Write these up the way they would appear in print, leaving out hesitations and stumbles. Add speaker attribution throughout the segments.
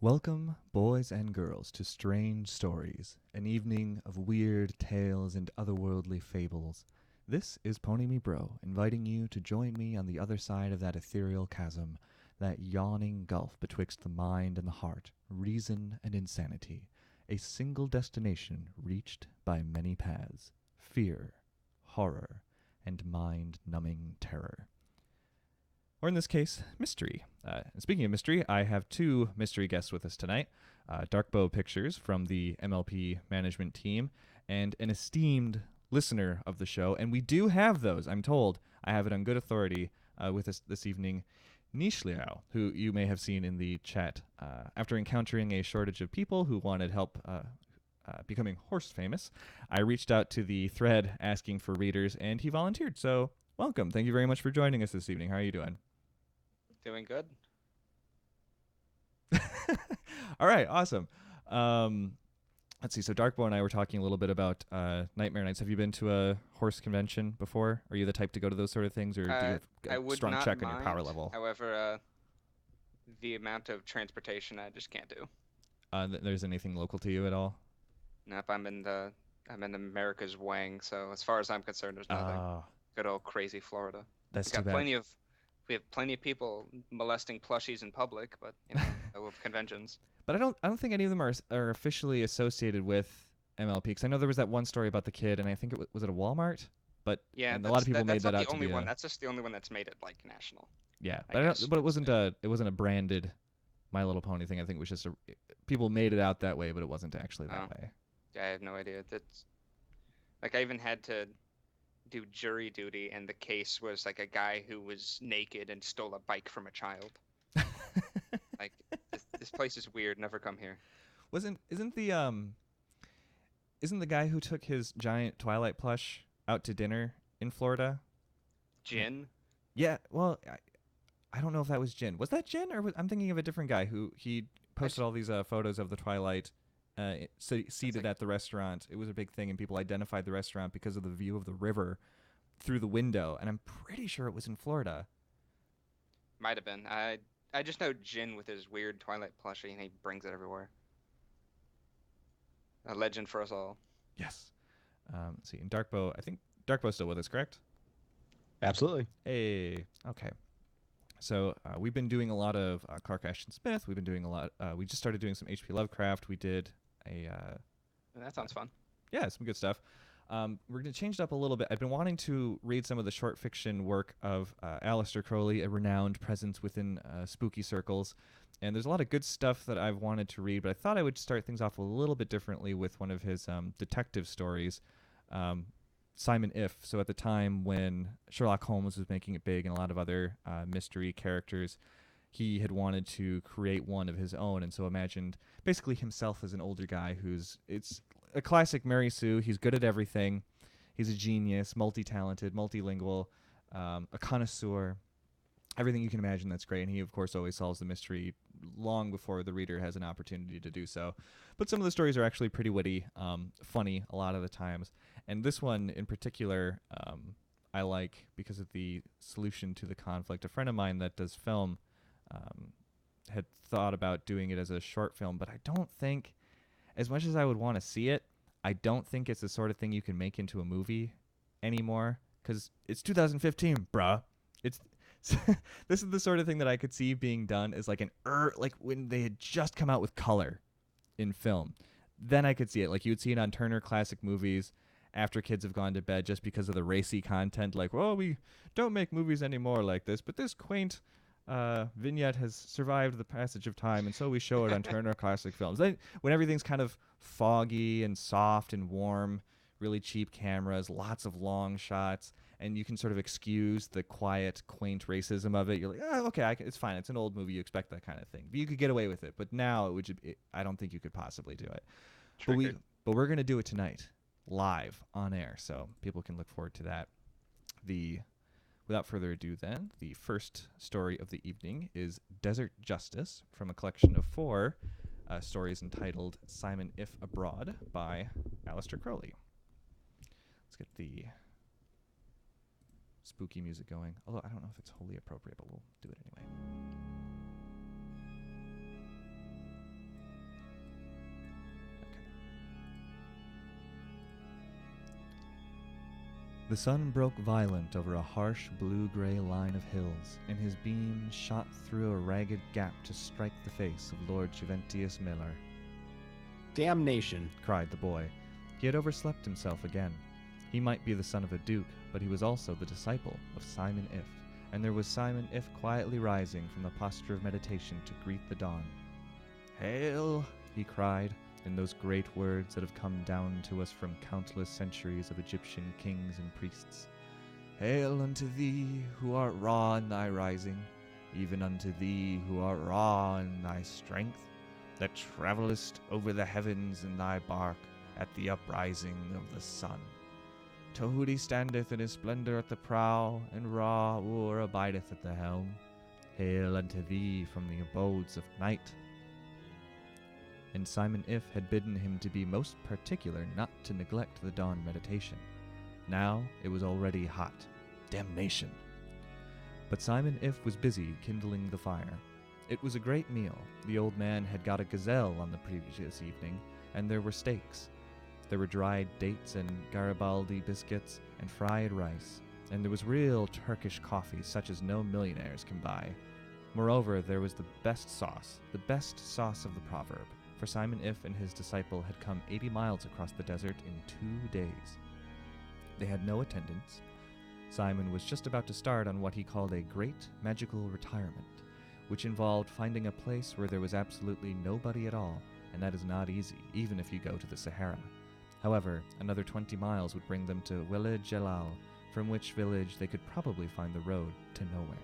Speaker 1: Welcome, boys and girls, to Strange Stories, an evening of weird tales and otherworldly fables. This is Pony Me Bro, inviting you to join me on the other side of that ethereal chasm, that yawning gulf betwixt the mind and the heart, reason and insanity, a single destination reached by many paths, fear, horror, and mind-numbing terror. Or in this case, mystery. And speaking of mystery, I have two mystery guests with us tonight. Darkbow Pictures from the MLP management team and an esteemed listener of the show. And we do have those, I'm told. I have it on good authority with us this evening, Nish Liao, who you may have seen in the chat. After encountering a shortage of people who wanted help becoming horse famous, I reached out to the thread asking for readers, and he volunteered. So welcome. Thank you very much for joining us this evening. How are you doing?
Speaker 2: Doing good.
Speaker 1: All right, awesome. Let's see. So Darkbow and I were talking a little bit about Nightmare Nights. Have you been to a horse convention before? Are you the type to go to those sort of things, or do you have
Speaker 2: I
Speaker 1: a
Speaker 2: would
Speaker 1: strong
Speaker 2: not
Speaker 1: check on your power
Speaker 2: mind.
Speaker 1: level?
Speaker 2: However, the amount of transportation I just can't do.
Speaker 1: There's anything local to you at all?
Speaker 2: Nope, I'm in America's wang, so as far as I'm concerned, there's nothing. Good old crazy Florida.
Speaker 1: That's
Speaker 2: We
Speaker 1: too
Speaker 2: got
Speaker 1: bad.
Speaker 2: we have plenty of people molesting plushies in public, but no of conventions.
Speaker 1: But I don't think any of them are officially associated with MLP. Because I know there was that one story about the kid, and I think was it a Walmart?
Speaker 2: Yeah,
Speaker 1: And a lot of people made
Speaker 2: that's
Speaker 1: that
Speaker 2: not
Speaker 1: out
Speaker 2: the
Speaker 1: to
Speaker 2: only
Speaker 1: be
Speaker 2: one.
Speaker 1: a
Speaker 2: That's just the only one that's made it like national,
Speaker 1: yeah.
Speaker 2: I
Speaker 1: But
Speaker 2: guess.
Speaker 1: but it wasn't a branded My Little Pony thing. I think it was just people made it out that way, but it wasn't actually that
Speaker 2: Oh,
Speaker 1: way.
Speaker 2: yeah, I have no idea. That's like I even had to do jury duty, and the case was like a guy who was naked and stole a bike from a child. Like this place is weird. Never come here.
Speaker 1: Wasn't isn't the guy who took his giant Twilight plush out to dinner in Florida?
Speaker 2: Jin?
Speaker 1: Yeah, well, I don't know if that was Jin. Was that Jin, or I'm thinking of a different guy who he
Speaker 2: I
Speaker 1: posted
Speaker 2: s-
Speaker 1: all these photos of the Twilight
Speaker 2: That's
Speaker 1: seated
Speaker 2: like
Speaker 1: at the restaurant. It was a big thing, and people identified the restaurant because of the view of the river through the window. And I'm pretty sure it was in Florida.
Speaker 2: might have been. I just know Jin with his weird Twilight plushie, and he brings it everywhere. A legend for us all.
Speaker 1: Yes. Let's see, and Darkbow, I think Darkbow's still with us, correct?
Speaker 3: Absolutely.
Speaker 1: Hey, okay. So we've been doing a lot of Clark Ashton Smith. We've been doing a lot. We just started doing some H.P. Lovecraft. We did a
Speaker 2: That sounds fun.
Speaker 1: yeah, some good stuff. We're going to change it up a little bit. I've been wanting to read some of the short fiction work of Aleister Crowley, a renowned presence within spooky circles. And there's a lot of good stuff that I've wanted to read, but I thought I would start things off a little bit differently with one of his detective stories, Simon If. So at the time when Sherlock Holmes was making it big and a lot of other mystery characters, he had wanted to create one of his own, and so imagined basically himself as an older guy it's a classic Mary Sue. He's good at everything. He's a genius, multi-talented, multilingual, a connoisseur, everything you can imagine that's great. And he, of course, always solves the mystery long before the reader has an opportunity to do so. But some of the stories are actually pretty witty, funny a lot of the times. And this one in particular, I like because of the solution to the conflict. A friend of mine that does film had thought about doing it as a short film, but I don't think, as much as I would want to see it, I don't think it's the sort of thing you can make into a movie anymore because it's 2015, bruh. It's this is the sort of thing that I could see being done as like like when they had just come out with color in film. Then I could see it. Like you would see it on Turner Classic Movies after kids have gone to bed just because of the racy content. Like, well, we don't make movies anymore like this, but this quaint vignette has survived the passage of time, and so we show it on Turner Classic Films. Then, when everything's kind of foggy and soft and warm, really cheap cameras, lots of long shots, and you can sort of excuse the quiet, quaint racism of it. You're like, oh, okay, it's fine. It's an old movie. You expect that kind of thing. But you could get away with it. But now, I don't think you could possibly do it. But
Speaker 2: Triggered.
Speaker 1: we're gonna do it tonight, live on air, so people can look forward to that. Without further ado, then, the first story of the evening is Desert Justice from a collection of 4 stories entitled Simon If Abroad by Aleister Crowley. Let's get the spooky music going. Although I don't know if it's wholly appropriate, but we'll do it anyway. The sun broke violent over a harsh blue-gray line of hills, and his beam shot through a ragged gap to strike the face of Lord Juventius Miller.
Speaker 3: Damnation!
Speaker 1: Cried the boy. He had overslept himself again. He might be the son of a duke, but he was also the disciple of Simon If, and there was Simon If quietly rising from the posture of meditation to greet the dawn. "Hail!" he cried, in those great words that have come down to us from countless centuries of Egyptian kings and priests. "Hail unto thee who art raw in thy rising, even unto thee who art raw in thy strength, that travellest over the heavens in thy bark at the uprising of the sun. Tahuti standeth in his splendor at the prow, and Ra-Ur abideth at the helm. Hail unto thee from the abodes of night." And Simon If had bidden him to be most particular not to neglect the dawn meditation. Now it was already hot. Damnation! But Simon If was busy kindling the fire. It was a great meal. The old man had got a gazelle on the previous evening, and there were steaks. There were dried dates and Garibaldi biscuits and fried rice, and there was real Turkish coffee such as no millionaires can buy. Moreover, there was the best sauce of the proverb, for Simon If and his disciple had come 80 miles across the desert in 2 days. They had no attendants. Simon was just about to start on what he called a great magical retirement, which involved finding a place where there was absolutely nobody at all, and that is not easy, even if you go to the Sahara. However, another 20 miles would bring them to Weled Jalal, from which village they could probably find the road to nowhere.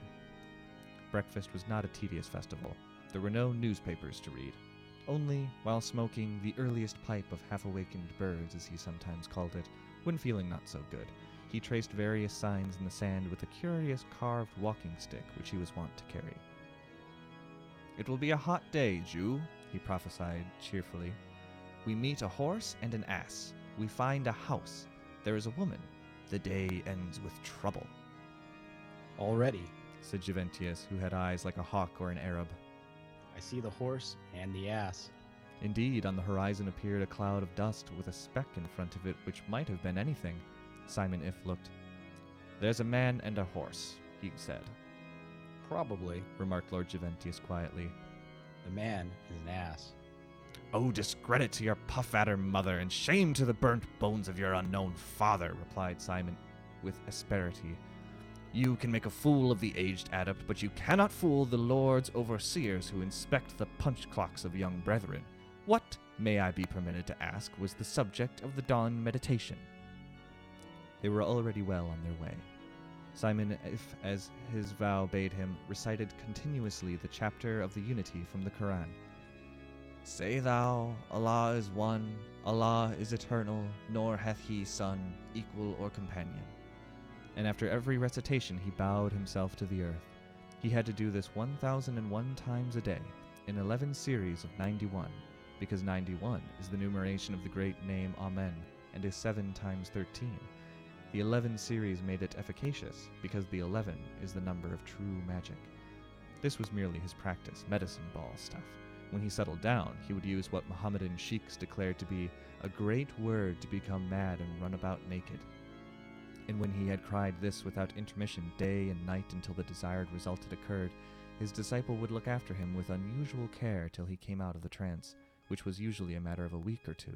Speaker 1: Breakfast was not a tedious festival. There were no newspapers to read. Only, while smoking the earliest pipe of half-awakened birds, as he sometimes called it, when feeling not so good, he traced various signs in the sand with a curious carved walking stick which he was wont to carry. "It will be a hot day, Jew," he prophesied cheerfully. "We meet a horse and an ass. We find a house. There is a woman. The day ends with trouble."
Speaker 3: Already,
Speaker 1: said Juventius, who had eyes like a hawk or an Arab.
Speaker 3: I see the horse and the ass.
Speaker 1: Indeed, on the horizon appeared a cloud of dust with a speck in front of it which might have been anything. Simon If looked. "There's a man and a horse," he said.
Speaker 3: Probably,
Speaker 1: remarked Lord Juventius quietly.
Speaker 3: The man is an ass.
Speaker 1: "Oh, discredit to your puff-adder mother, and shame to the burnt bones of your unknown father," replied Simon with asperity. "You can make a fool of the aged adept, but you cannot fool the lords overseers who inspect the punch clocks of young brethren. What, may I be permitted to ask, was the subject of the dawn meditation?" They were already well on their way. Simon, if as his vow bade him, recited continuously the chapter of the unity from the Quran. "Say thou, Allah is one, Allah is eternal, nor hath he son, equal or companion." And after every recitation he bowed himself to the earth. He had to do this 1001 times a day, in 11 series of 91, because 91 is the numeration of the great name Amen, and is 7 times 13. The 11 series made it efficacious, because the 11 is the number of true magic. This was merely his practice, medicine ball stuff. When he settled down, he would use what Mohammedan sheiks declared to be a great word to become mad and run about naked. And when he had cried this without intermission day and night until the desired result had occurred, his disciple would look after him with unusual care till he came out of the trance, which was usually a matter of a week or 2.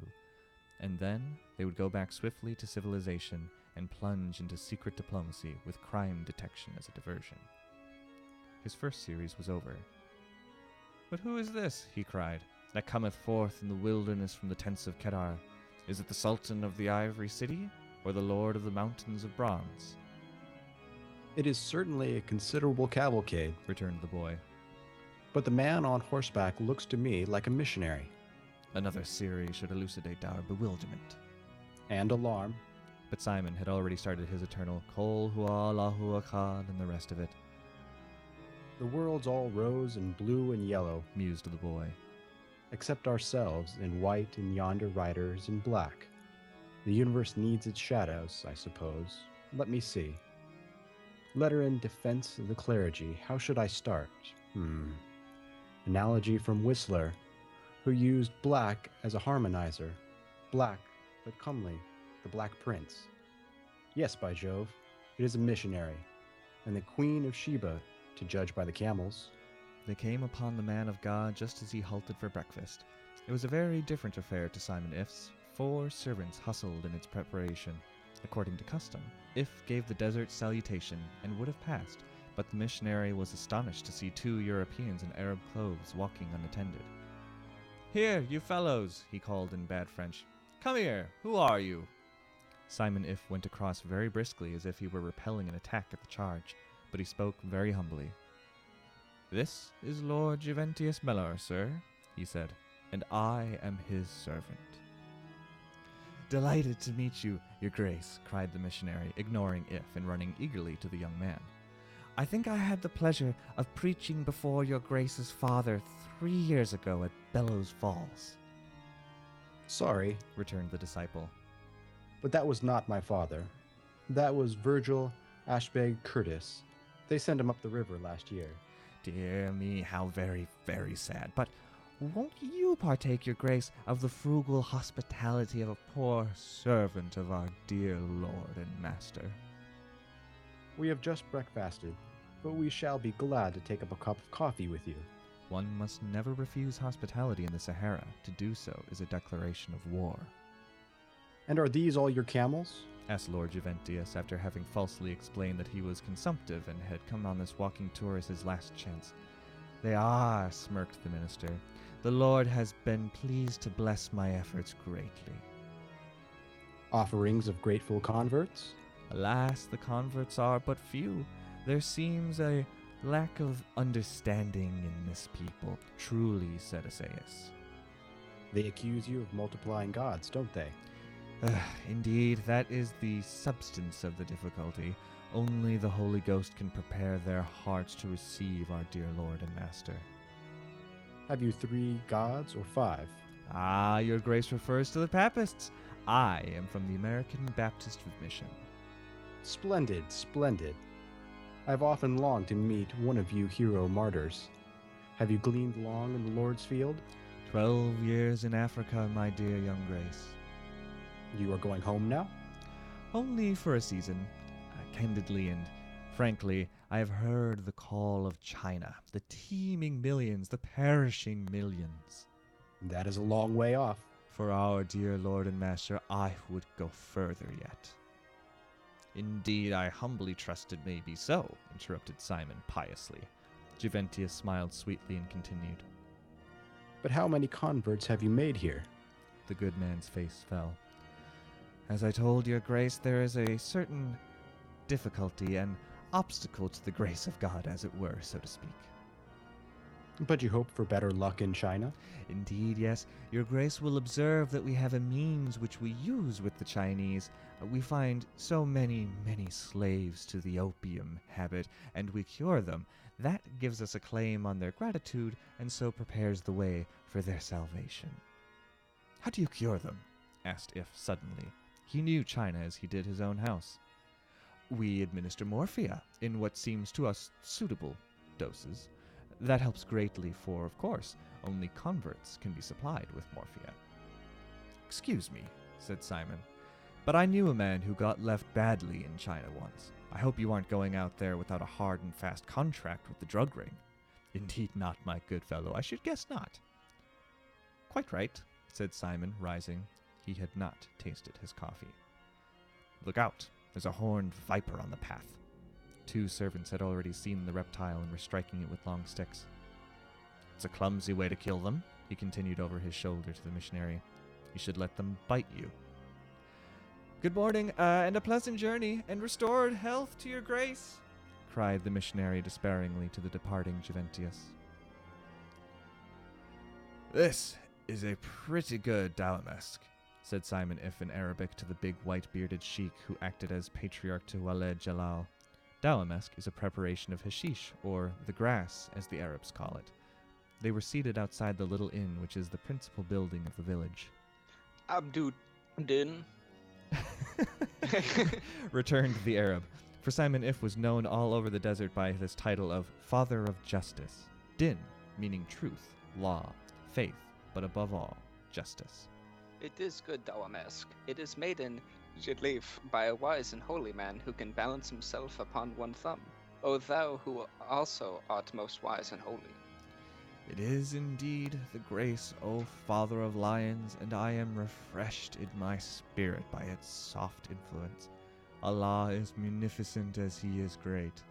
Speaker 1: And then they would go back swiftly to civilization and plunge into secret diplomacy with crime detection as a diversion. His first series was over. "But who is this," he cried, "that cometh forth in the wilderness from the tents of Kedar? Is it the Sultan of the Ivory City, or the Lord of the Mountains of Bronze?"
Speaker 3: It is certainly a considerable cavalcade,
Speaker 1: returned the boy.
Speaker 3: But the man on horseback looks to me like a missionary.
Speaker 1: Another series should elucidate our bewilderment.
Speaker 3: And alarm.
Speaker 1: But Simon had already started his eternal Kol Hua Allahu Echad and the rest of it.
Speaker 3: The world's all rose and blue and yellow,
Speaker 1: mused the boy.
Speaker 3: Except ourselves in white and yonder riders in black. The universe needs its shadows, I suppose. Let me see. Letter in defense of the clergy. How should I start? Analogy from Whistler, who used black as a harmonizer. Black, but comely, the Black Prince. Yes, by Jove, it is a missionary, and the Queen of Sheba, to judge by the camels.
Speaker 1: They came upon the man of God just as he halted for breakfast. It was a very different affair to Simon If's. 4 servants hustled in its preparation. According to custom, If gave the desert salutation and would have passed, but the missionary was astonished to see 2 Europeans in Arab clothes walking unattended. "Here, you fellows," he called in bad French. "Come here, who are you?" Simon If went across very briskly as if he were repelling an attack at the charge, but he spoke very humbly. "This is Lord Juventius Mellor, sir," he said, "and I am his servant." "Delighted to meet you, your grace," cried the missionary, ignoring If and running eagerly to the young man. "I think I had the pleasure of preaching before your grace's father 3 years ago at Bellows Falls,"
Speaker 3: Sorry,
Speaker 1: returned the disciple.
Speaker 3: but that was not my father. That was Virgil Ashbeg Curtis. They sent him up the river last year.
Speaker 1: "Dear me, how very, very sad. But won't you partake, your grace, of the frugal hospitality of a poor servant of our dear lord and master?"
Speaker 3: We have just breakfasted, but we shall be glad to take up a cup of coffee with you.
Speaker 1: One must never refuse hospitality in the Sahara. To do so is a declaration of war,
Speaker 3: And are these all your camels?
Speaker 1: asked Lord Juventius after having falsely explained that he was consumptive and had come on this walking tour as his last chance. "They are," smirked the minister. "The Lord has been pleased to bless my efforts greatly."
Speaker 3: Offerings of grateful converts?
Speaker 1: "Alas, the converts are but few. There seems a lack of understanding in this people," truly said Esaias.
Speaker 3: They accuse you of multiplying gods, don't they?
Speaker 1: Indeed, that is the substance of the difficulty. Only the Holy Ghost can prepare their hearts to receive our dear Lord and Master.
Speaker 3: Have you 3 gods or 5?
Speaker 1: Ah, your grace refers to the Papists. I am from the American Baptist Mission.
Speaker 3: Splendid, splendid. I've often longed to meet one of you hero martyrs. Have you gleaned long in the Lord's field?
Speaker 1: 12 years in Africa, my dear young grace.
Speaker 3: You are going home now?
Speaker 1: Only for a season. Candidly and frankly, I have heard the call of China, the teeming millions, the perishing millions.
Speaker 3: That is a long way off.
Speaker 1: For our dear Lord and Master, I would go further yet. Indeed, I humbly trust it may be so, interrupted Simon piously. Juventius smiled sweetly and continued.
Speaker 3: But how many converts have you made here?
Speaker 1: The good man's face fell. As I told your grace, there is a certain difficulty and obstacle to the grace of God, as it were, so to speak.
Speaker 3: But you hope for better luck in China?
Speaker 1: Indeed, yes. Your grace will observe that we have a means which we use with the Chinese. We find so many, many slaves to the opium habit, and we cure them. That gives us a claim on their gratitude, and so prepares the way for their salvation. How do you cure them? Asked If suddenly. He knew China as he did his own house. We administer morphia in what seems to us suitable doses. That helps greatly for, of course, only converts can be supplied with morphia. Excuse me, said Simon, but I knew a man who got left badly in China once. I hope you aren't going out there without a hard and fast contract with the drug ring. Indeed not, my good fellow. I should guess not. Quite right, said Simon, rising. He had not tasted his coffee. Look out, there's a horned viper on the path. 2 servants had already seen the reptile and were striking it with long sticks. It's a clumsy way to kill them, he continued over his shoulder to the missionary. You should let them bite you. Good morning, and a pleasant journey, and restored health to your grace, cried the missionary despairingly to the departing Juventius. This is a pretty good damask, said Simon If in Arabic to the big white-bearded sheik who acted as patriarch to Walid Jalal. Dawamask is a preparation of hashish, or the grass, as the Arabs call it. They were seated outside the little inn, which is the principal building of the village.
Speaker 2: Abdul-Din.
Speaker 1: Returned the Arab, for Simon If was known all over the desert by his title of Father of Justice. Din, meaning truth, law, faith, but above all, justice.
Speaker 2: It is good, Dawamask. It is made in should live by a wise and holy man who can balance himself upon one thumb. O thou who also art most wise and holy.
Speaker 1: It is indeed the grace, O Father of Lions, and I am refreshed in my spirit by its soft influence. Allah is munificent as he is great,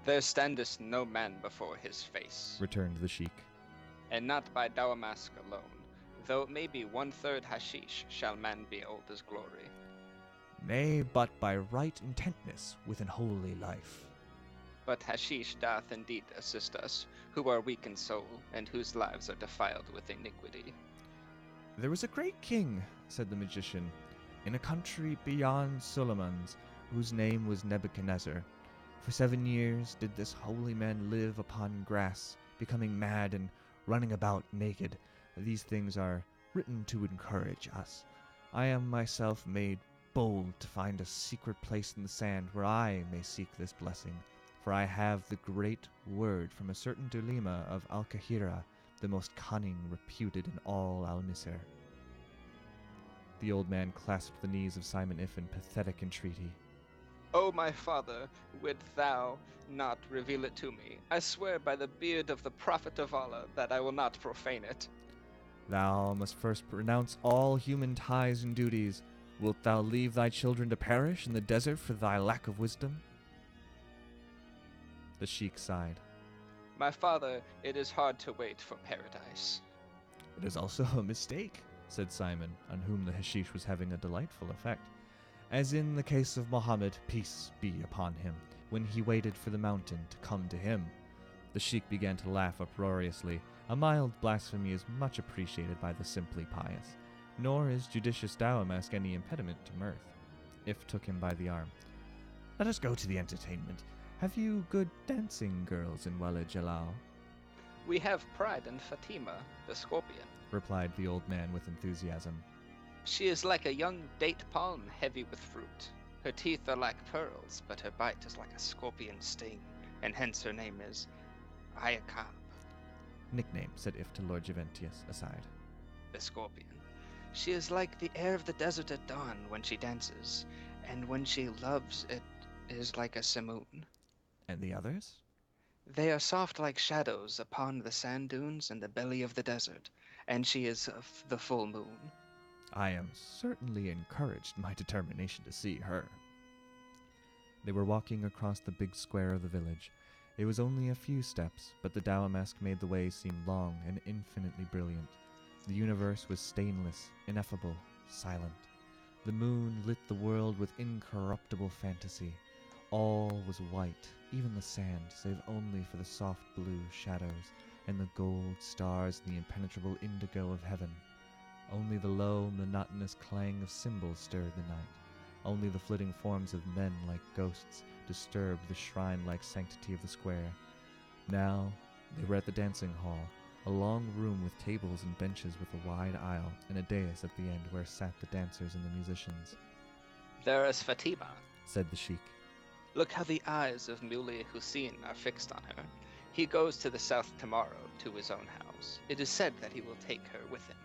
Speaker 2: There standeth no man before his face,
Speaker 1: returned the sheik.
Speaker 2: and not by Dawamask alone. Though it may be 1/3 hashish, shall man be old as glory.
Speaker 1: Nay, but by right intentness with an holy life.
Speaker 2: But hashish doth indeed assist us, who are weak in soul, and whose lives are defiled with iniquity.
Speaker 1: There was a great king, said the magician, in a country beyond Suleiman's, whose name was Nebuchadnezzar. For 7 years did this holy man live upon grass, becoming mad and running about naked. These things are written to encourage us. I am myself made bold to find a secret place in the sand where I may seek this blessing, for I have the great word from a certain Dulima of Al-Kahira, the most cunning reputed in all Al-Misr. The old man clasped the knees of Simon If in pathetic entreaty.
Speaker 2: O my father, wilt thou not reveal it to me? I swear by the beard of the Prophet of Allah that I will not profane it.
Speaker 1: Thou must first renounce all human ties and duties. Wilt thou leave thy children to perish in the desert for thy lack of wisdom? The sheik sighed.
Speaker 2: My father, it is hard to wait for paradise.
Speaker 1: It is also a mistake, said Simon, on whom the hashish was having a delightful effect. As in the case of Mohammed, peace be upon him, when he waited for the mountain to come to him. The sheik began to laugh uproariously. A mild blasphemy is much appreciated by the simply pious, nor is judicious Dawamask any impediment to mirth. If took him by the arm. Let us go to the entertainment. Have you good dancing girls in Wala Jalal?
Speaker 2: We have pride in Fatima, the scorpion.
Speaker 1: Replied the old man with enthusiasm.
Speaker 2: She is like a young date palm heavy with fruit. Her teeth are like pearls, but her bite is like a scorpion sting, and hence her name is Ayakab,
Speaker 1: Nickname, said If to Lord Juventius, aside.
Speaker 2: the scorpion. She is like the air of the desert at dawn when she dances, and when she loves it is like a simoon.
Speaker 1: And the others?
Speaker 2: They are soft like shadows upon the sand dunes and the belly of the desert, and she is of the full moon.
Speaker 1: I am certainly encouraged in my determination to see her. They were walking across the big square of the village. It was only a few steps, but the Dawamask made the way seem long and infinitely brilliant. The universe was stainless, ineffable, silent. The moon lit the world with incorruptible fantasy. All was white, even the sand, save only for the soft blue shadows and the gold stars and the impenetrable indigo of heaven. Only the low, monotonous clang of cymbals stirred the night. Only the flitting forms of men like ghosts disturbed the shrine-like sanctity of the square. Now they were at the dancing hall, a long room with tables and benches with a wide aisle and a dais at the end where sat the dancers and the musicians.
Speaker 2: There is Fatima.
Speaker 1: Said the sheik.
Speaker 2: Look how the eyes of Muley Hussein are fixed on her. He goes to the south tomorrow, to his own house. It is said that he will take her with him.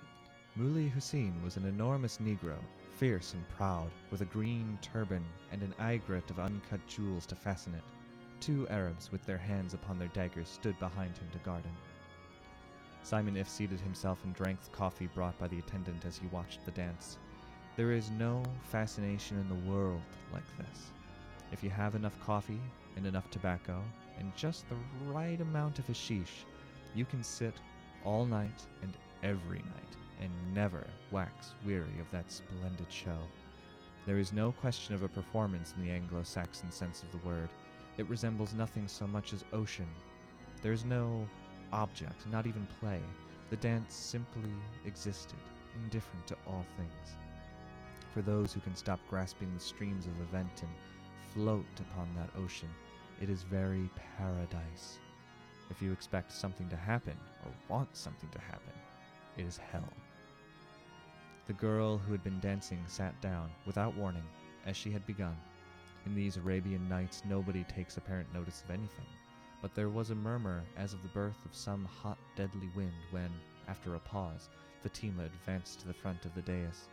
Speaker 1: Muley Hussein was an enormous Negro, fierce and proud, with a green turban and an aigrette of uncut jewels to fasten it. 2 Arabs with their hands upon their daggers stood behind him to guard him. Simon If seated himself and drank the coffee brought by the attendant as he watched the dance. There is no fascination in the world like this. If you have enough coffee and enough tobacco and just the right amount of hashish, you can sit all night and every night and never wax weary of that splendid show. There is no question of a performance in the Anglo-Saxon sense of the word. It resembles nothing so much as ocean. There is no object, not even play. The dance simply existed, indifferent to all things. For those who can stop grasping the streams of event and float upon that ocean, it is very paradise. If you expect something to happen, or want something to happen, it is hell. The girl who had been dancing sat down, without warning, as she had begun. In these Arabian nights nobody takes apparent notice of anything, but there was a murmur as of the birth of some hot, deadly wind when, after a pause, Fatima advanced to the front of the dais.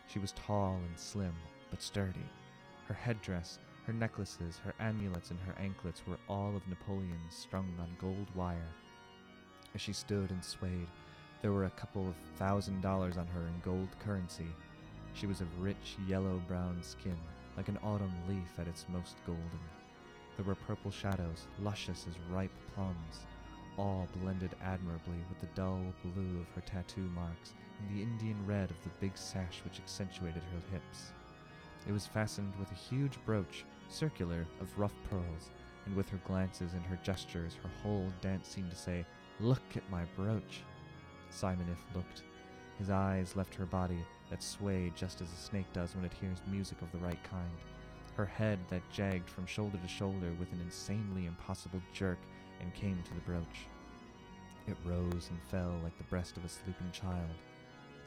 Speaker 1: She was tall and slim, but sturdy. Her headdress, her necklaces, her amulets, and her anklets were all of Napoleon's strung on gold wire. As she stood and swayed, there were a couple of $1,000 on her in gold currency. She was of rich yellow-brown skin, like an autumn leaf at its most golden. There were purple shadows, luscious as ripe plums, all blended admirably with the dull blue of her tattoo marks and the Indian red of the big sash which accentuated her hips. It was fastened with a huge brooch, circular, of rough pearls, and with her glances and her gestures, her whole dance seemed to say, "Look at my brooch." Simon If looked. His eyes left her body, that swayed just as a snake does when it hears music of the right kind, her head that jagged from shoulder to shoulder with an insanely impossible jerk and came to the brooch. It rose and fell like the breast of a sleeping child.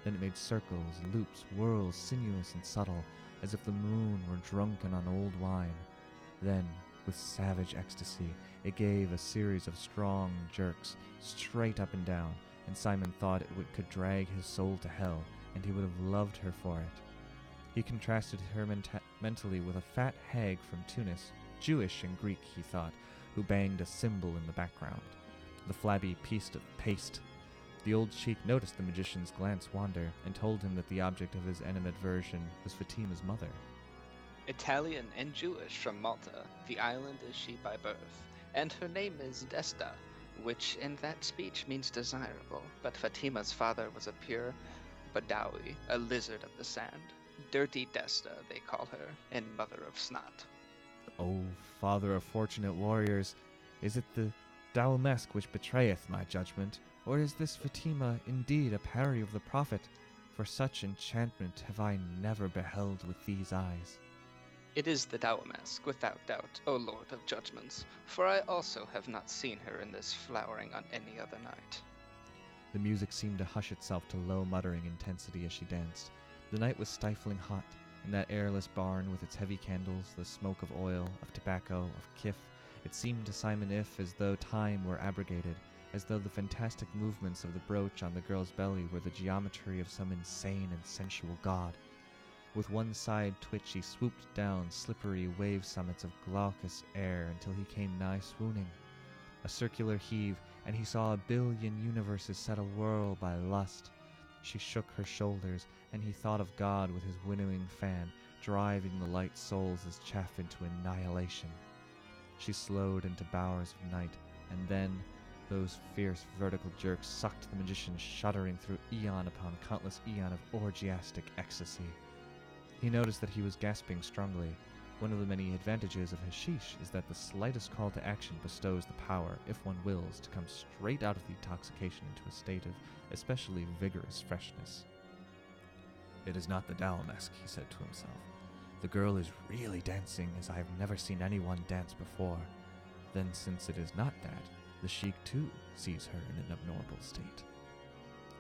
Speaker 1: Then it made circles, loops, whirls, sinuous and subtle, as if the moon were drunken on old wine. Then, with savage ecstasy, it gave a series of strong jerks, straight up and down, and Simon thought it could drag his soul to hell, and he would have loved her for it. He contrasted her mentally with a fat hag from Tunis, Jewish and Greek, he thought, who banged a cymbal in the background, the flabby piece of paste. The old sheik noticed the magician's glance wander and told him that the object of his animadversion was Fatima's mother.
Speaker 2: Italian and Jewish from Malta, the island is she by birth, and her name is Desta, which in that speech means desirable, but Fatima's father was a pure Badawi, a lizard of the sand. Dirty Desta, they call her, and mother of snot.
Speaker 1: O father of fortunate warriors, is it the Daomesk which betrayeth my judgment, or is this Fatima indeed a parry of the prophet? For such enchantment have I never beheld with these eyes.
Speaker 2: It is the Daomesk, without doubt, O Lord of Judgments, for I also have not seen her in this flowering on any other night.
Speaker 1: The music seemed to hush itself to low muttering intensity as she danced. The night was stifling hot. In that airless barn with its heavy candles, the smoke of oil, of tobacco, of kif, it seemed to Simon If as though time were abrogated, as though the fantastic movements of the brooch on the girl's belly were the geometry of some insane and sensual god. With one side twitch he swooped down slippery wave summits of glaucous air until he came nigh swooning. A circular heave, and he saw a billion universes set a-whirl by lust. She shook her shoulders, and he thought of God with his winnowing fan, driving the light souls as chaff into annihilation. She slowed into bowers of night, and then those fierce vertical jerks sucked the magician shuddering through eon upon countless eon of orgiastic ecstasy. He noticed that he was gasping strongly. One of the many advantages of hashish is that the slightest call to action bestows the power, if one wills, to come straight out of the intoxication into a state of especially vigorous freshness. "It is not the Daomesk," he said to himself. "The girl is really dancing as I have never seen anyone dance before. Then since it is not that, the sheik too sees her in an abnormal state."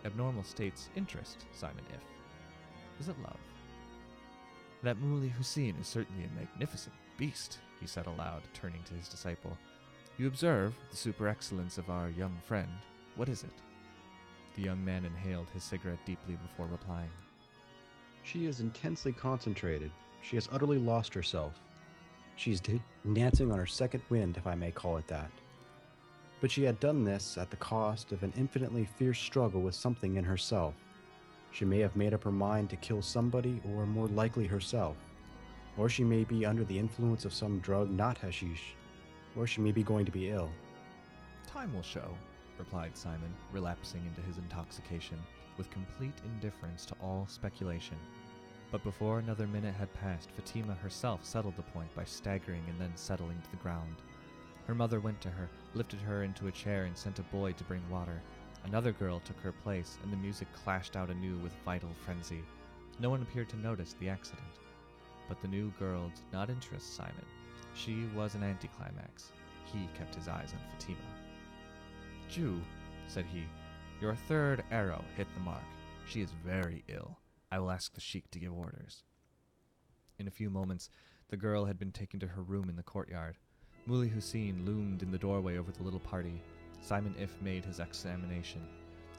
Speaker 1: Abnormal states interest Simon If. Is it love? "That Muli Hussein is certainly a magnificent beast," he said aloud, turning to his disciple. "You observe the super-excellence of our young friend. What is it?" The young man inhaled his cigarette deeply before replying.
Speaker 3: She is intensely concentrated. She has utterly lost herself. She's dancing on her second wind, if I may call it that. But she had done this at the cost of an infinitely fierce struggle with something in herself. She may have made up her mind to kill somebody, or more likely herself. Or she may be under the influence of some drug not hashish. Or she may be going to be ill.
Speaker 1: "Time will show," replied Simon, relapsing into his intoxication, with complete indifference to all speculation. But before another minute had passed, Fatima herself settled the point by staggering and then settling to the ground. Her mother went to her, lifted her into a chair, and sent a boy to bring water. Another girl took her place, and the music clashed out anew with vital frenzy. No one appeared to notice the accident. But the new girl did not interest Simon. She was an anticlimax. He kept his eyes on Fatima. "Jew," said he, "your third arrow hit the mark. She is very ill. I will ask the sheik to give orders." In a few moments, the girl had been taken to her room in the courtyard. Muli Hussein loomed in the doorway over the little party. Simon If made his examination.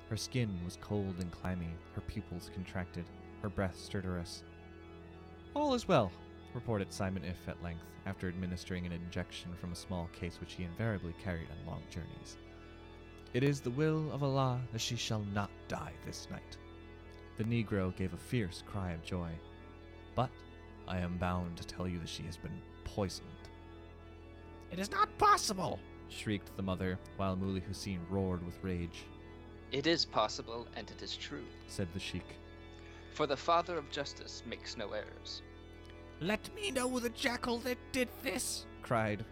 Speaker 1: Her skin was cold and clammy, her pupils contracted, her breath stertorous. All is well, reported Simon If at length, after administering an injection from a small case which he invariably carried on long journeys. It is the will of Allah that she shall not die this night. The Negro gave a fierce cry of joy. But I am bound to tell you that she has been poisoned. It is not possible, shrieked the mother, while Muli Hussein roared with rage.
Speaker 2: It is possible, and it is true.
Speaker 1: Said the sheik.
Speaker 2: For the Father of Justice makes no errors.
Speaker 1: Let me know the jackal that did this, cried.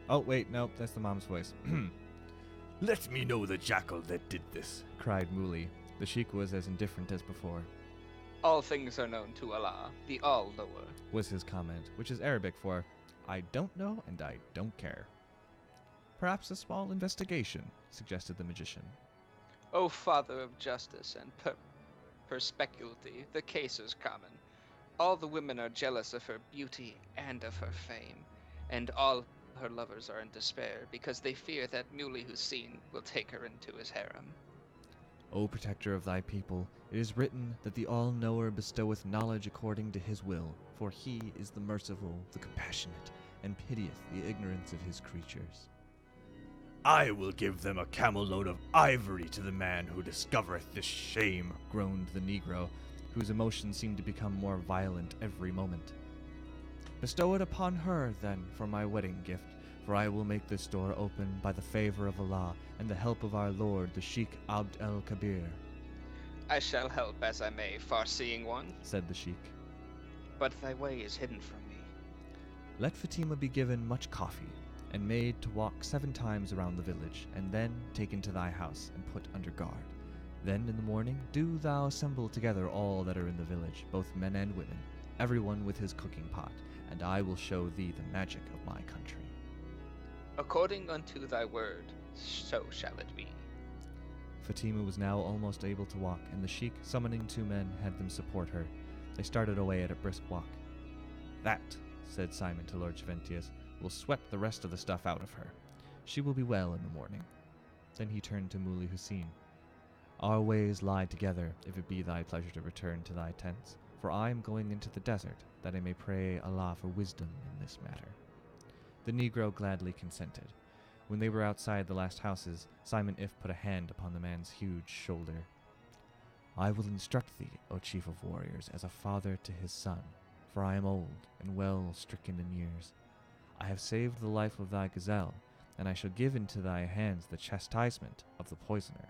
Speaker 1: Oh, wait, no, that's the mom's voice. Let me know the jackal that did this, cried Muli. The sheik was as indifferent as before.
Speaker 2: All things are known to Allah, the All-Knower,
Speaker 1: was his comment, which is Arabic for, I don't know and I don't care. Perhaps a small investigation, suggested the magician.
Speaker 2: O Father of Justice and Perspicuity, the case is common. All the women are jealous of her beauty and of her fame, and all her lovers are in despair because they fear that Muli Hussein will take her into his harem.
Speaker 1: O protector of thy people, it is written that the All-Knower bestoweth knowledge according to his will, for he is the merciful, the compassionate, and pitieth the ignorance of his creatures. I will give them a camel-load of ivory to the man who discovereth this shame, groaned the Negro, whose emotions seemed to become more violent every moment. Bestow it upon her, then, for my wedding gift, for I will make this door open by the favor of Allah and the help of our Lord, the Sheikh Abd el-Kabir.
Speaker 2: I shall help as I may, far-seeing one,
Speaker 1: said the Sheikh.
Speaker 2: But thy way is hidden from me.
Speaker 1: Let Fatima be given much coffee, and made to walk 7 times around the village, and then taken to thy house and put under guard. Then in the morning do thou assemble together all that are in the village, both men and women, everyone with his cooking pot, and I will show thee the magic of my country.
Speaker 2: According unto thy word, so shall it be.
Speaker 1: Fatima was now almost able to walk, and the sheik, summoning 2 men, had them support her. They started away at a brisk walk. That, said Simon to Lord Juventius, will sweat the rest of the stuff out of her. She will be well in the morning. Then he turned to Muli Hussein. Our ways lie together, if it be thy pleasure to return to thy tents, for I am going into the desert, that I may pray Allah for wisdom in this matter. The Negro gladly consented. When they were outside the last houses, Simon If put a hand upon the man's huge shoulder. I will instruct thee, O chief of warriors, as a father to his son, for I am old and well stricken in years. I have saved the life of thy gazelle, and I shall give into thy hands the chastisement of the poisoner.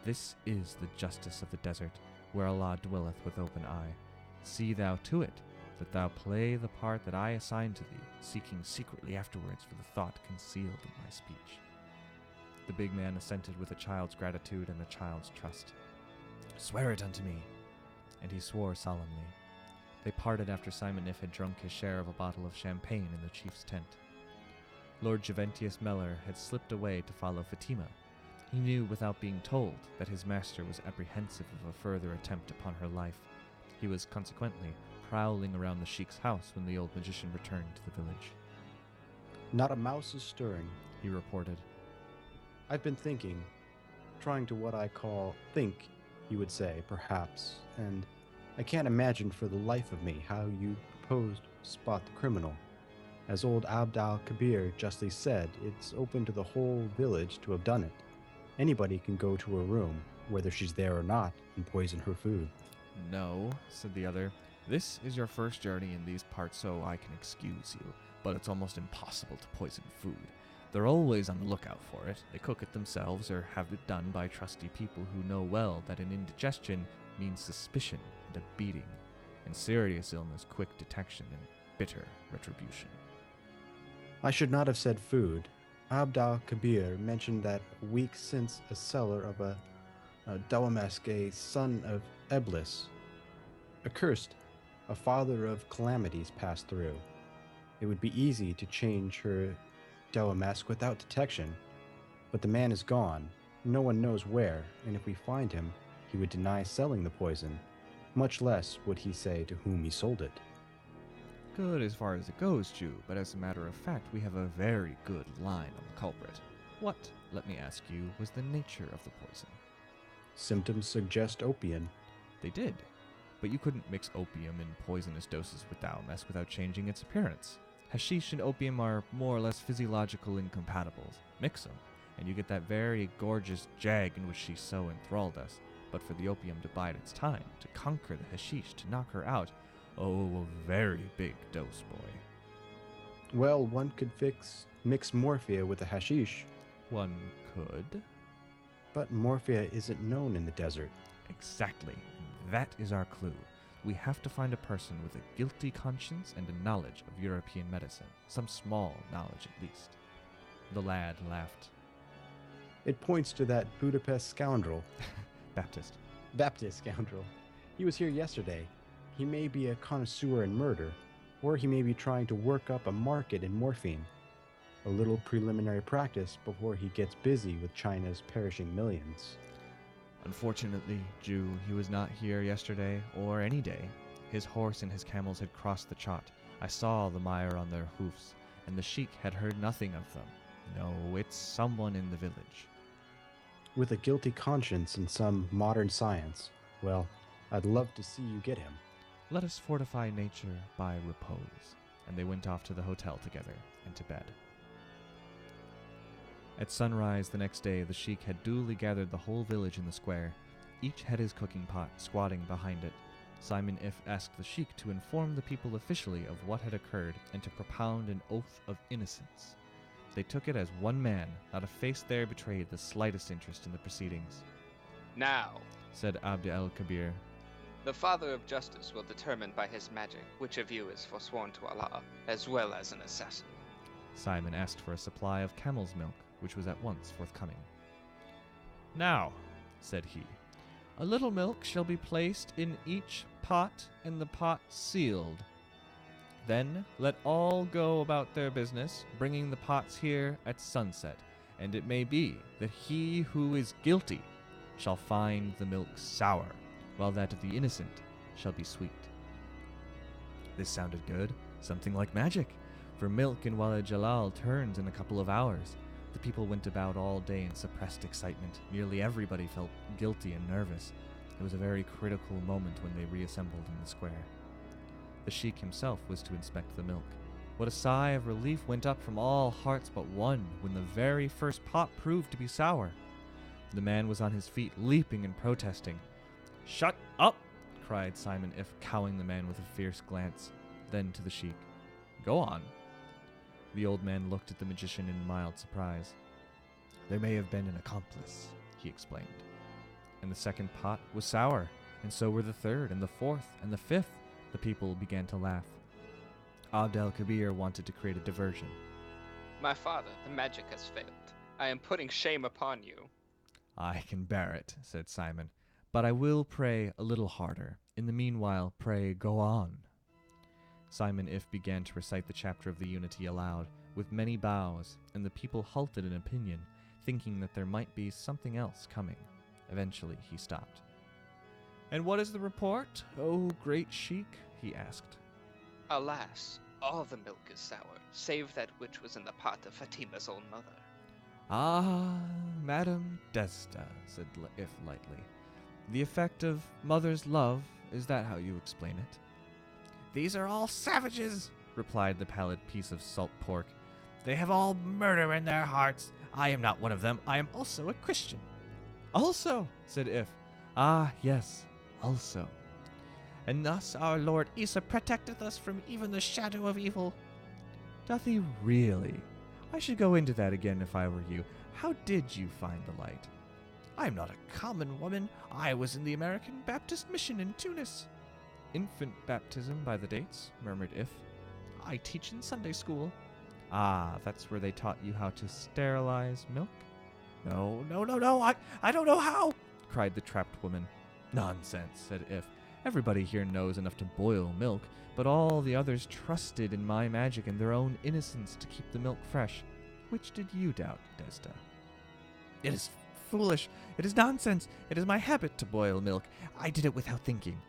Speaker 1: This is the justice of the desert, where Allah dwelleth with open eye. See thou to it, that thou play the part that I assign to thee, seeking secretly afterwards for the thought concealed in my speech. The big man assented with a child's gratitude and a child's trust. Swear it unto me. And he swore solemnly. They parted after Simon If had drunk his share of a bottle of champagne in the chief's tent. Lord Juventius Meller had slipped away to follow Fatima. He knew without being told that his master was apprehensive of a further attempt upon her life. He was consequently prowling around the sheik's house when the old magician returned to the village.
Speaker 3: Not a mouse is stirring,
Speaker 1: he reported.
Speaker 3: I've been thinking, trying to what I call think, you would say, perhaps, and I can't imagine for the life of me how you proposed to spot the criminal. As old Abd al-Kabir justly said, it's open to the whole village to have done it. Anybody can go to her room, whether she's there or not, and poison her food.
Speaker 1: No, said the other. This is your first journey in these parts, so I can excuse you, but it's almost impossible to poison food. They're always on the lookout for it. They cook it themselves or have it done by trusty people who know well that an indigestion means suspicion and a beating, and serious illness quick detection and bitter retribution.
Speaker 3: I should not have said food. Abd al-Kabir mentioned that a week since a seller of a Dawamesk, a son of Eblis, accursed, a father of calamities, passed through. It would be easy to change her Dawamesk without detection, but the man is gone. No one knows where, and if we find him, he would deny selling the poison. Much less would he say to whom he sold it.
Speaker 1: Good as far as it goes, Jew, but as a matter of fact, we have a very good line on the culprit. What, let me ask you, was the nature of the poison?
Speaker 3: Symptoms suggest opium.
Speaker 1: They did. but you couldn't mix opium in poisonous doses with thou mess without changing its appearance. Hashish and opium are more or less physiological incompatibles. Mix them, and you get that very gorgeous jag in which she so enthralled us. But for the opium to bide its time, to conquer the hashish, to knock her out, oh, a very big dose, boy.
Speaker 3: Well, one could mix morphia with the hashish,
Speaker 1: One could.
Speaker 3: but morphia isn't known in the desert.
Speaker 1: Exactly. That is our clue. We have to find a person with a guilty conscience and a knowledge of European medicine. Some small knowledge, at least. The lad laughed.
Speaker 3: It points to that Budapest scoundrel.
Speaker 1: Baptist.
Speaker 3: Scoundrel. He was here yesterday. He may be a connoisseur in murder, or he may be trying to work up a market in morphine. A little preliminary practice before he gets busy with China's perishing millions.
Speaker 1: Unfortunately, Jew, he was not here yesterday or any day. His horse and his camels had crossed the Chott. I saw the mire on their hoofs, and the sheik had heard nothing of them. No, it's someone in the village.
Speaker 3: With a guilty conscience and some modern science. Well, I'd love to see you get him.
Speaker 1: Let us fortify nature by repose. And they went off to the hotel together and to bed. At sunrise the next day, the sheik had duly gathered the whole village in the square. Each had his cooking pot, squatting behind it. Simon If asked the sheik to inform the people officially of what had occurred and to propound an oath of innocence. They took it as one man, not a face there betrayed the slightest interest in the proceedings.
Speaker 2: Now,
Speaker 1: Said Abd el-Kabir.
Speaker 2: the Father of Justice will determine by his magic which of you is forsworn to Allah, as well as an assassin.
Speaker 1: Simon asked for a supply of camel's milk, which was at once forthcoming. Now, said he, a little milk shall be placed in each pot, and the pot sealed. Then let all go about their business, bringing the pots here at sunset, and it may be that he who is guilty shall find the milk sour, while that of the innocent shall be sweet. This sounded good, something like magic, for milk in Wala Jalal turns in a couple of hours. The people went about all day in suppressed excitement. Nearly everybody felt guilty and nervous. It was a very critical moment when they reassembled in the square. The sheik himself was to inspect the milk. What a sigh of relief went up from all hearts but one when the very first pot proved to be sour. The man was on his feet, leaping and protesting. "Shut up!" cried Simon If, cowing the man with a fierce glance. Then to the sheik, "Go on." The old man looked at the magician in mild surprise. "There may have been an accomplice," he explained. And the second pot was sour, and so were the third, and the fourth, and the fifth. The people began to laugh. Abd el-Kabir wanted to create a diversion.
Speaker 2: My father, the magic has failed. I am putting shame upon you.
Speaker 1: "I can bear it," said Simon, "but I will pray a little harder. In the meanwhile, pray go on." Simon If began to recite the chapter of the Unity aloud, with many bows, and the people halted in opinion, thinking that there might be something else coming. Eventually he stopped. "And what is the report, O great sheik?" he asked.
Speaker 2: Alas, all the milk is sour, save that which was in the pot of Fatima's own mother.
Speaker 1: "Ah, Madam Desta," said If lightly. "The effect of mother's love, is that how you explain it?" "These are all savages," replied the pallid piece of salt pork. "They have all murder in their hearts. I am not one of them. I am also a Christian." "Also," said If. "Ah, yes, also. And thus our Lord Isa protecteth us from even the shadow of evil." "Doth he really? I should go into that again if I were you. How did you find the light?" "I am not a common woman. I was in the American Baptist Mission in Tunis." "Infant baptism by the dates," murmured If. "I teach in Sunday school." "Ah, that's where they taught you how to sterilize milk?" No, I don't know how," cried the trapped woman. "Nonsense," said If. "Everybody here knows enough to boil milk, but all the others trusted in my magic and their own innocence to keep the milk fresh. Which did you doubt, Desta?" "It is foolish. It is nonsense. It is my habit to boil milk. I did it without thinking."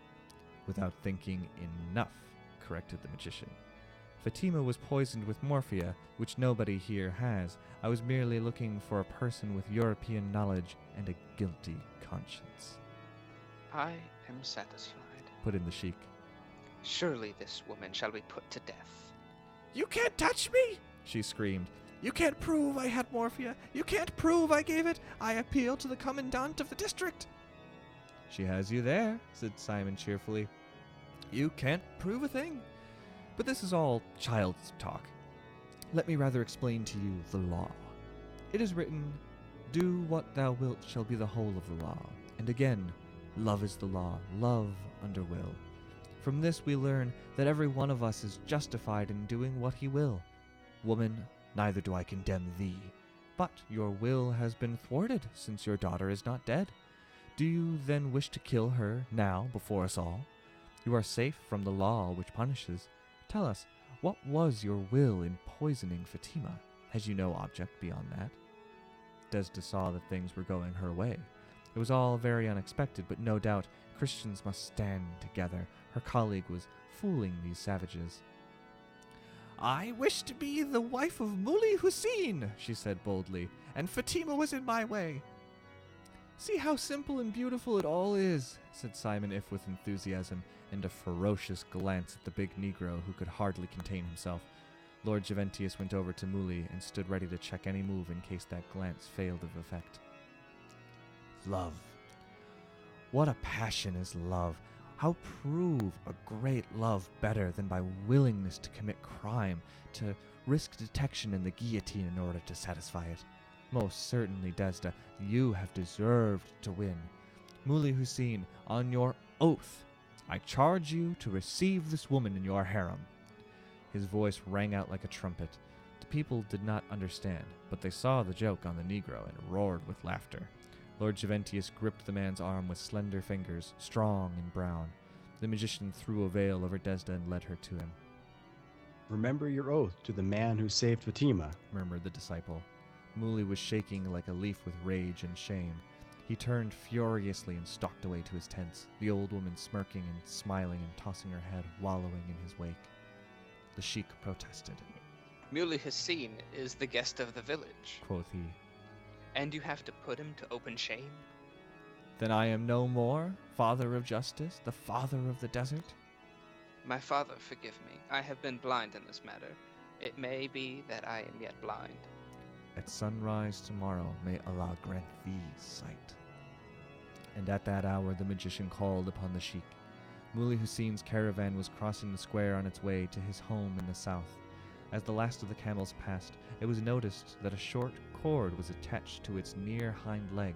Speaker 1: "Without thinking enough," corrected the magician. "Fatima was poisoned with morphia, which nobody here has. I was merely looking for a person with European knowledge and a guilty conscience."
Speaker 2: I am satisfied.
Speaker 1: put in the sheik.
Speaker 2: Surely this woman shall be put to death.
Speaker 1: You can't touch me, she screamed. You can't prove I had morphia. You can't prove I gave it. I appeal to the commandant of the district. She has you there, said Simon cheerfully. You can't prove a thing. But this is all child's talk. Let me rather explain to you the law. It is written, do what thou wilt shall be the whole of the law. And again, love is the law, love under will. From this we learn that every one of us is justified in doing what he will. Woman, neither do I condemn thee, but your will has been thwarted since your daughter is not dead. Do you then wish to kill her now before us all? You are safe from the law which punishes. Tell us, what was your will in poisoning Fatima? Has you no object beyond that? Desda saw that things were going her way. It was all very unexpected, but no doubt Christians must stand together. Her colleague was fooling these savages. I wish to be the wife of Muli Hussein, she said boldly, and Fatima was in my way. See how simple and beautiful it all is, said Simon If with enthusiasm, and a ferocious glance at the big Negro who could hardly contain himself. Lord Juventius went over to Muli and stood ready to check any move in case that glance failed of effect. Love. What a passion is love! How prove a great love better than by willingness to commit crime, to risk detection in the guillotine in order to satisfy it? Most certainly, Desda, you have deserved to win. Muli Hussein, on your oath, I charge you to receive this woman in your harem. His voice rang out like a trumpet. The people did not understand, but they saw the joke on the Negro and roared with laughter. Lord Juventius gripped the man's arm with slender fingers, strong and brown. The magician threw a veil over Desda and led her to him.
Speaker 3: Remember your oath to the man who saved Fatima,
Speaker 1: murmured the disciple. Muli was shaking like a leaf with rage and shame. He turned furiously and stalked away to his tents, the old woman smirking and smiling and tossing her head, wallowing in his wake. The sheik protested.
Speaker 2: Muli Hussein is the guest of the village,
Speaker 1: quoth he.
Speaker 2: And you have to put him to open shame?
Speaker 1: Then I am no more father of justice, the father of the desert?
Speaker 2: My father, forgive me. I have been blind in this matter. It may be that I am yet blind.
Speaker 1: At sunrise tomorrow may Allah grant thee sight. And at that hour the magician called upon the sheik. Muli Hussein's caravan was crossing the square on its way to his home in the south. As the last of the camels passed, it was noticed that a short cord was attached to its near hind leg.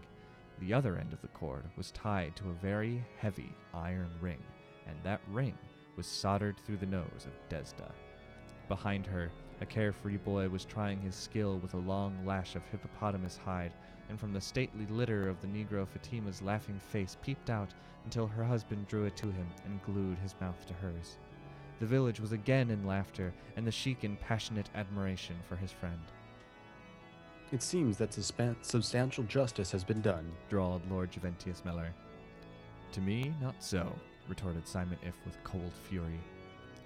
Speaker 1: The other end of the cord was tied to a very heavy iron ring, and that ring was soldered through the nose of Desda. Behind her, a carefree boy was trying his skill with a long lash of hippopotamus hide, and from the stately litter of the Negro Fatima's laughing face peeped out until her husband drew it to him and glued his mouth to hers. The village was again in laughter, and the sheik in passionate admiration for his friend.
Speaker 3: It seems that substantial justice has been done,
Speaker 1: drawled Lord Juventius Miller. To me, not so, retorted Simon If with cold fury.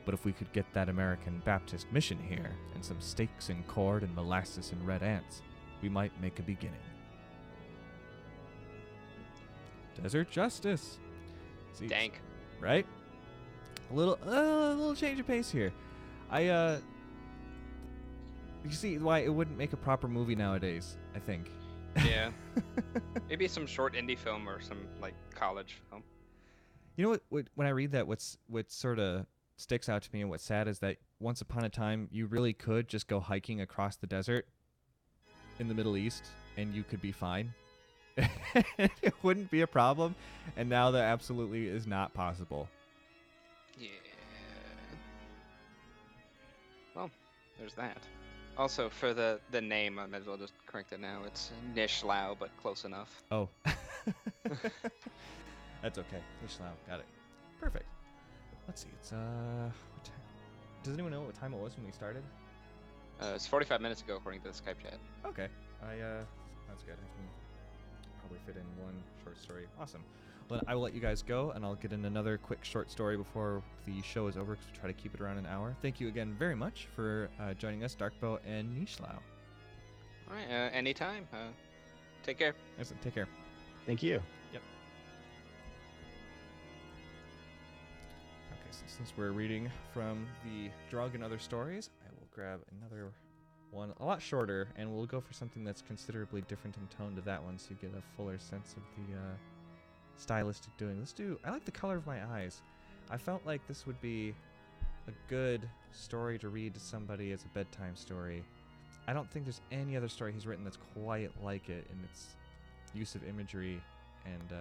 Speaker 1: But if we could get that American Baptist mission here, and some steaks and cord and molasses and red ants, we might make a beginning. Desert justice. See,
Speaker 2: Dank.
Speaker 1: right? A little change of pace here. You see why it wouldn't make a proper movie nowadays, I think.
Speaker 2: Yeah. Maybe some short indie film or some like college film.
Speaker 1: You know what when I read that, what sort of sticks out to me and what's sad is that once upon a time you really could just go hiking across the desert in the Middle East and you could be fine. It wouldn't be a problem, and now that absolutely is not possible.
Speaker 2: Yeah. Well, there's that. Also, for the name, I might as well just correct it now. It's Nishlau, but close enough.
Speaker 1: Oh. That's okay. Nishlau, got it. Perfect. Let's see. It's what time? Does anyone know what time it was when we started?
Speaker 2: It's 45 minutes ago, according to the Skype chat.
Speaker 1: Okay. That's good. I can probably fit in one short story. Awesome. Well, I will let you guys go, and I'll get in another quick short story before the show is over, because we try to keep it around an hour. Thank you again very much for joining us, Darkbow and Nishlau.
Speaker 2: All right. Anytime. Take care.
Speaker 1: Excellent. Take care.
Speaker 3: Thank you.
Speaker 1: Yep. since we're reading from the Drug and Other Stories, I will grab another one a lot shorter, and we'll go for something that's considerably different in tone to that one so you get a fuller sense of the stylistic doing. I like the color of my eyes. I felt like this would be a good story to read to somebody as a bedtime story. I don't think there's any other story he's written that's quite like it in its use of imagery and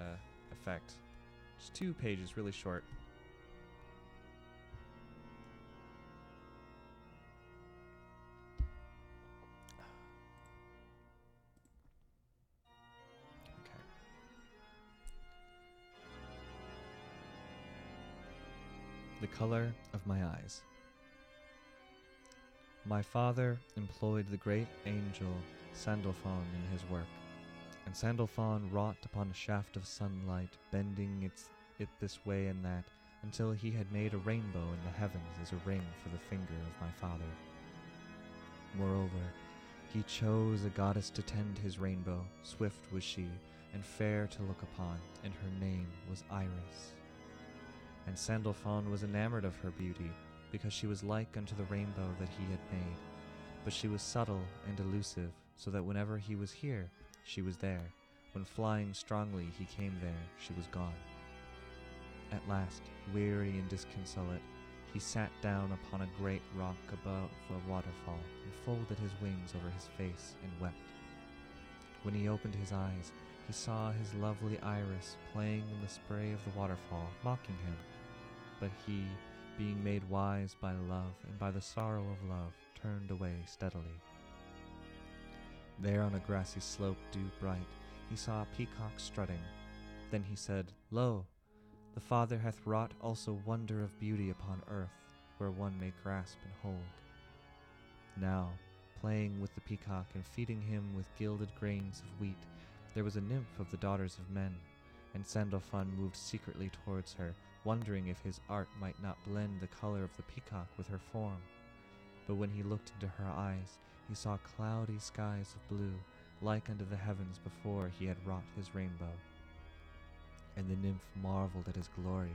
Speaker 1: effect. Just 2 pages, really short. The color of my eyes. My father employed the great angel Sandalphon in his work, and Sandalphon wrought upon a shaft of sunlight, bending it this way and that, until he had made a rainbow in the heavens as a ring for the finger of my father. Moreover, he chose a goddess to tend his rainbow. Swift was she, and fair to look upon, and her name was Iris. And Sandalphon was enamored of her beauty, because she was like unto the rainbow that he had made. But she was subtle and elusive, so that whenever he was here, she was there. When flying strongly he came there, she was gone. At last, weary and disconsolate, he sat down upon a great rock above a waterfall, and folded his wings over his face and wept. When he opened his eyes, he saw his lovely Iris playing in the spray of the waterfall, mocking him. But he, being made wise by love and by the sorrow of love, turned away steadily. There on a grassy slope, dew bright, he saw a peacock strutting. Then he said, Lo, the Father hath wrought also wonder of beauty upon earth, where one may grasp and hold. Now, playing with the peacock and feeding him with gilded grains of wheat, there was a nymph of the daughters of men, and Sandalphon moved secretly towards her, wondering if his art might not blend the color of the peacock with her form. But when he looked into her eyes, he saw cloudy skies of blue, like unto the heavens before he had wrought his rainbow. And the nymph marveled at his glory,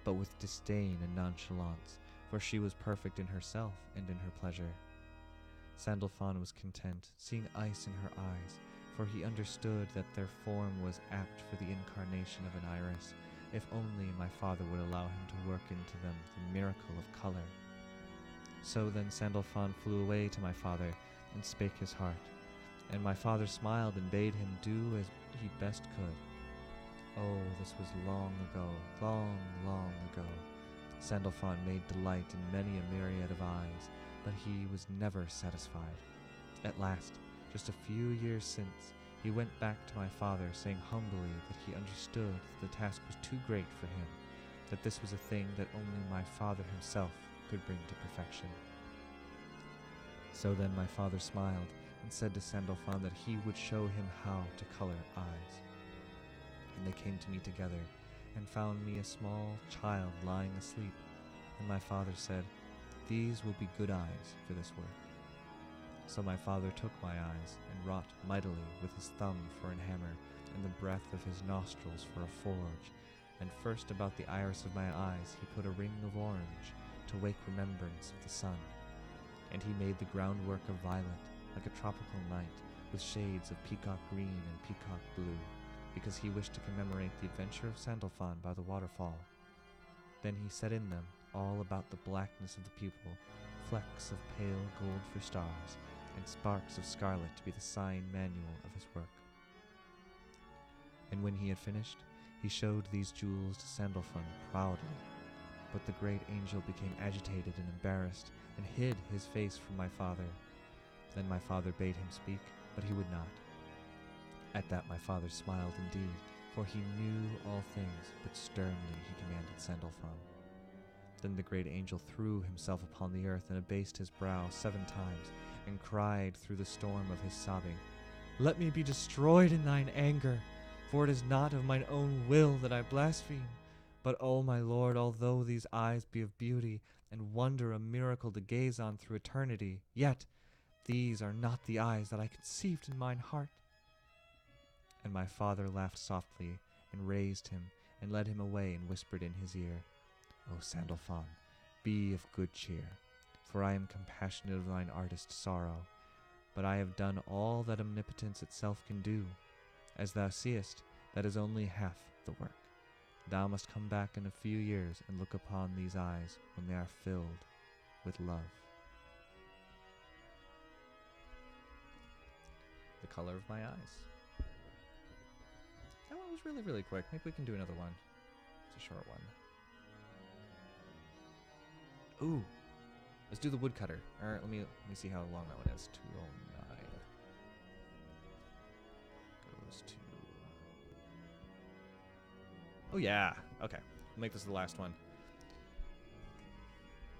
Speaker 1: but with disdain and nonchalance, for she was perfect in herself and in her pleasure. Sandalphon was content, seeing ice in her eyes, for he understood that their form was apt for the incarnation of an iris, if only my father would allow him to work into them the miracle of color. So then Sandalphon flew away to my father, and spake his heart. And my father smiled and bade him do as he best could. Oh, this was long ago, long, long ago. Sandalphon made delight in many a myriad of eyes, but he was never satisfied. At last, just a few years since, he went back to my father, saying humbly that he understood that the task was too great for him, that this was a thing that only my father himself could bring to perfection. So then my father smiled, and said to Sandalphon that he would show him how to color eyes. And they came to me together, and found me a small child lying asleep, and my father said, These will be good eyes for this work. So my father took my eyes, and wrought mightily with his thumb for an hammer, and the breath of his nostrils for a forge. And first about the iris of my eyes he put a ring of orange, to wake remembrance of the sun. And he made the groundwork of violet, like a tropical night, with shades of peacock green and peacock blue, because he wished to commemorate the adventure of Sandalphon by the waterfall. Then he set in them, all about the blackness of the pupil, flecks of pale gold for stars, and sparks of scarlet to be the sign manual of his work. And when he had finished, he showed these jewels to Sandalphon proudly. But the great angel became agitated and embarrassed, and hid his face from my father. Then my father bade him speak, but he would not. At that my father smiled indeed, for he knew all things, but sternly he commanded Sandalphon. Then the great angel threw himself upon the earth, and abased his brow 7 times, and cried through the storm of his sobbing, Let me be destroyed in thine anger, for it is not of mine own will that I blaspheme. But, O my Lord, although these eyes be of beauty, and wonder a miracle to gaze on through eternity, yet these are not the eyes that I conceived in mine heart. And my father laughed softly, and raised him, and led him away, and whispered in his ear, O Sandalphon, be of good cheer, for I am compassionate of thine artist sorrow, but I have done all that omnipotence itself can do. As thou seest, that is only half the work. Thou must come back in a few years and look upon these eyes when they are filled with love. The color of my eyes. That one was really, really quick. Maybe we can do another one. It's a short one. Ooh, let's do the woodcutter. All right, let me see how long that one is. 209 goes to. Oh yeah. Okay, we'll make this the last one.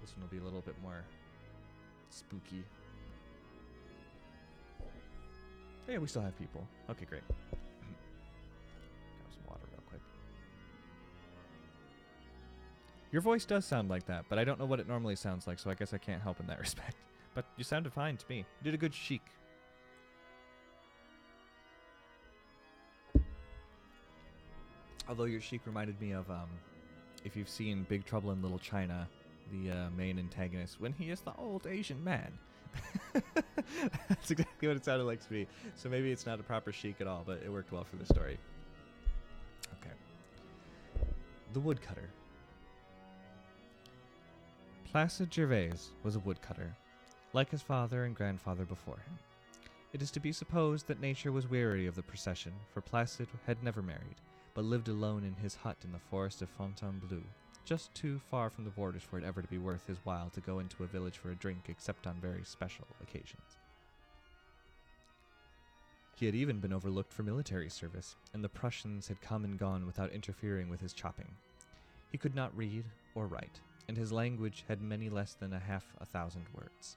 Speaker 1: This one will be a little bit more spooky. Oh, yeah, we still have people. Okay, great. Grab some water real quick. Your voice does sound like that, but I don't know what it normally sounds like, so I guess I can't help in that respect. But you sounded fine to me. You did a good chic. Although your chic reminded me of, if you've seen Big Trouble in Little China, the main antagonist, when he is the old Asian man. That's exactly what it sounded like to me. So maybe it's not a proper chic at all, but it worked well for the story. Okay. The woodcutter. Placide Gervais was a woodcutter, like his father and grandfather before him. It is to be supposed that nature was weary of the procession, for Placide had never married, but lived alone in his hut in the forest of Fontainebleau, just too far from the borders for it ever to be worth his while to go into a village for a drink except on very special occasions. He had even been overlooked for military service, and the Prussians had come and gone without interfering with his chopping. He could not read or write, and his language had many less than 1,000 words.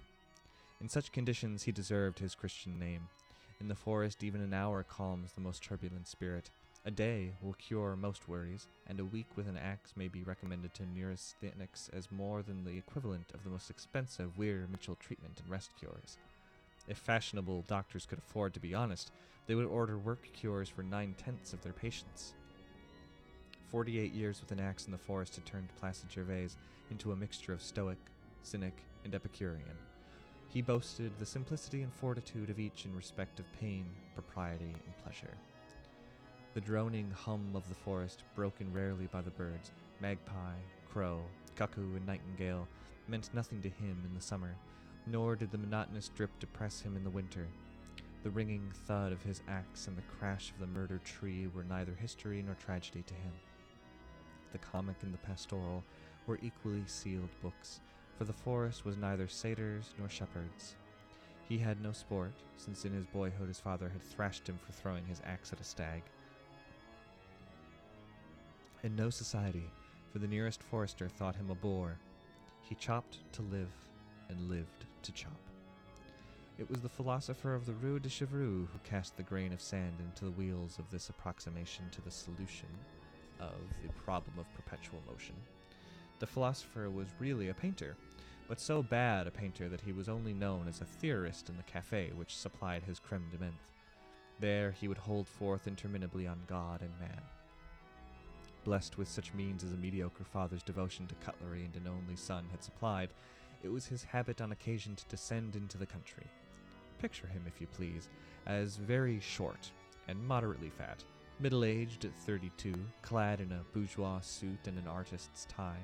Speaker 1: In such conditions he deserved his Christian name. In the forest even an hour calms the most turbulent spirit. A day will cure most worries, and a week with an axe may be recommended to neurasthenics as more than the equivalent of the most expensive Weir-Mitchell treatment and rest cures. If fashionable doctors could afford to be honest, they would order work cures for 9/10 of their patients. 48 years with an axe in the forest had turned Placide Gervais into a mixture of stoic, cynic, and Epicurean. He boasted the simplicity and fortitude of each in respect of pain, propriety, and pleasure. The droning hum of the forest, broken rarely by the birds, magpie, crow, cuckoo, and nightingale, meant nothing to him in the summer, nor did the monotonous drip depress him in the winter. The ringing thud of his axe and the crash of the murdered tree were neither history nor tragedy to him. The comic and the pastoral were equally sealed books, for the forest was neither satyrs nor shepherds. He had no sport, since in his boyhood his father had thrashed him for throwing his axe at a stag. And no society, for the nearest forester thought him a bore. He chopped to live, and lived to chop. It was the philosopher of the Rue de Chevreuse who cast the grain of sand into the wheels of this approximation to the solution of the problem of perpetual motion. The philosopher was really a painter, but so bad a painter that he was only known as a theorist in the café which supplied his creme de menthe. There he would hold forth interminably on God and man. Blessed with such means as a mediocre father's devotion to cutlery and an only son had supplied, it was his habit on occasion to descend into the country. Picture him, if you please, as very short and moderately fat, middle-aged at 32, clad in a bourgeois suit and an artist's tie,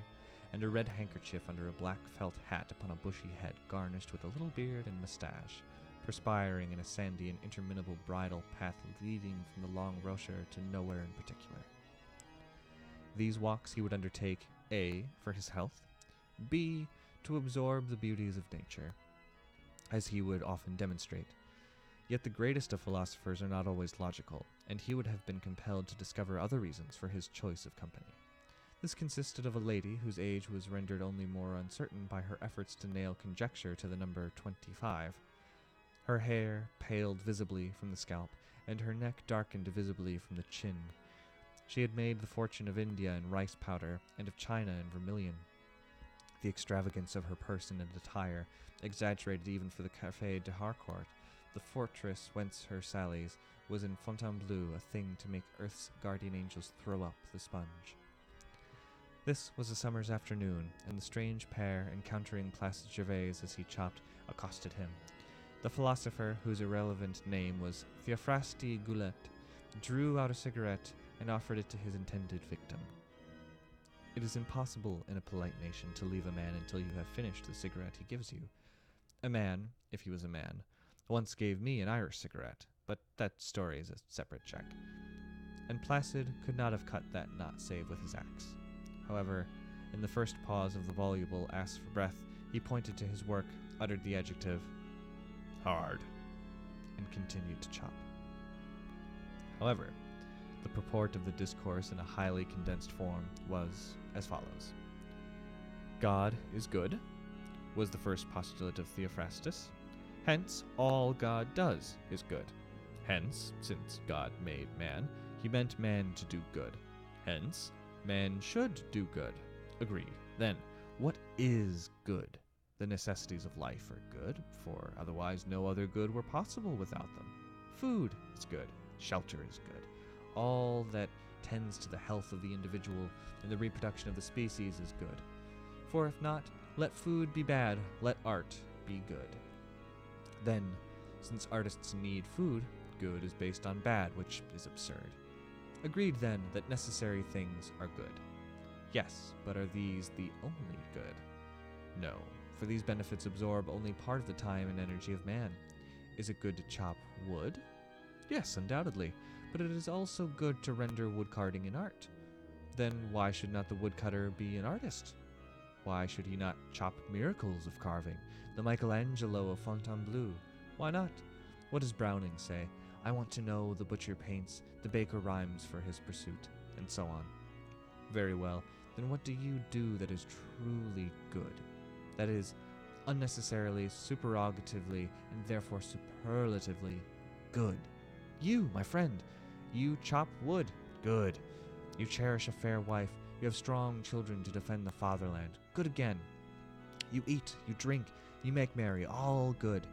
Speaker 1: and a red handkerchief under a black felt hat upon a bushy head garnished with a little beard and moustache, perspiring in a sandy and interminable bridle path leading from the Long Rocher to nowhere in particular. These walks he would undertake, A, for his health, B, to absorb the beauties of nature, as he would often demonstrate. Yet the greatest of philosophers are not always logical, and he would have been compelled to discover other reasons for his choice of company. This consisted of a lady whose age was rendered only more uncertain by her efforts to nail conjecture to the number 25. Her hair paled visibly from the scalp, and her neck darkened visibly from the chin. She had made the fortune of India in rice powder, and of China in vermilion. The extravagance of her person and attire, exaggerated even for the Café de Harcourt, the fortress whence her sallies, was in Fontainebleau a thing to make earth's guardian angels throw up the sponge. This was a summer's afternoon, and the strange pair, encountering Placid Gervais as he chopped, accosted him. The philosopher, whose irrelevant name was Theophrasty Goulet, drew out a cigarette and offered it to his intended victim. It is impossible in a polite nation to leave a man until you have finished the cigarette he gives you. A man, if he was a man, once gave me an Irish cigarette, but that story is a separate check. And Placid could not have cut that knot save with his axe. However, in the first pause of the voluble ask for breath, he pointed to his work, uttered the adjective, hard, and continued to chop. However, the purport of the discourse in a highly condensed form was as follows. God is good, was the first postulate of Theophrastus. Hence, all God does is good. Hence, since God made man, he meant man to do good. Hence, man should do good. Agreed. Then, what is good? The necessities of life are good, for otherwise no other good were possible without them. Food is good. Shelter is good. All that tends to the health of the individual and the reproduction of the species is good. For if not, let food be bad, let art be good. Then, since artists need food, good is based on bad, which is absurd. Agreed then that necessary things are good. Yes, but are these the only good? No, for these benefits absorb only part of the time and energy of man. Is it good to chop wood? Yes, undoubtedly, but it is also good to render woodcarving an art. Then why should not the woodcutter be an artist? Why should he not chop miracles of carving, the Michelangelo of Fontainebleau? Why not? What does Browning say? I want to know the butcher paints, the baker rhymes for his pursuit, and so on. Very well, then what do you do that is truly good? That is, unnecessarily, superrogatively, and therefore superlatively good. You, my friend, you chop wood. Good. You cherish a fair wife. You have strong children to defend the fatherland. Good again. You eat, you drink, you make merry. All good.